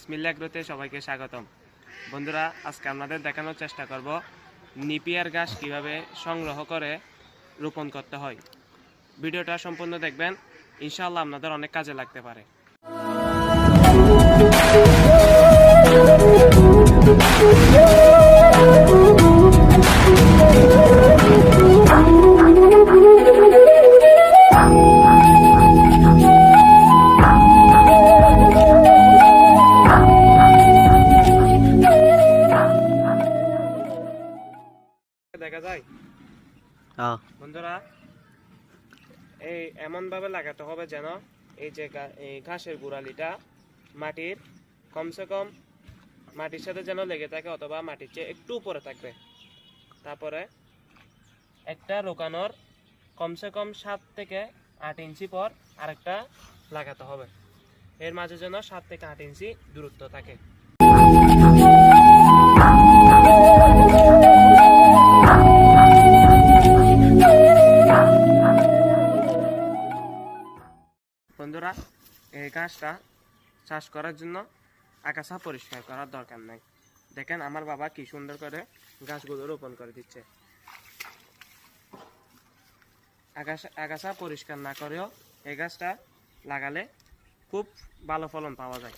বিসমিল্লাহ এগ্রোতে সবাইকে স্বাগতম। বন্ধুরা, আজকে আপনাদের দেখানোর চেষ্টা করব নিপিয়ার ঘাস কিভাবে সংগ্রহ করে রোপণ করতে হয়। ভিডিওটা সম্পূর্ণ দেখবেন, ইনশাআল্লাহ আপনাদের অনেক কাজে লাগতে পারে। দেখা যায় বন্ধুরা, এই এমন ভাবে লাগাতে হবে যেন এই যে ঘাসের গোড়ালিটা মাটির কমসে কম মাটির সাথে যেন লেগে থাকে, অথবা মাটির চেয়ে একটু উপরে থাকবে। তারপরে একটা রোকানোর কমসে কম 7 থেকে 8 ইঞ্চি পর আরেকটা লাগাতে হবে। এর মাঝে যেন 7 থেকে 8 ইঞ্চি দূরত্ব থাকে। বন্ধুরা, এই ঘাসটা চাষ করার জন্য আগাছা পরিষ্কার করার দরকার নাই। দেখেন আমার বাবা কি সুন্দর করে ঘাসগুলো রোপণ করে দিচ্ছে। আগাছা পরিষ্কার না করেও এই গাছটা লাগালে খুব ভালো ফলন পাওয়া যায়।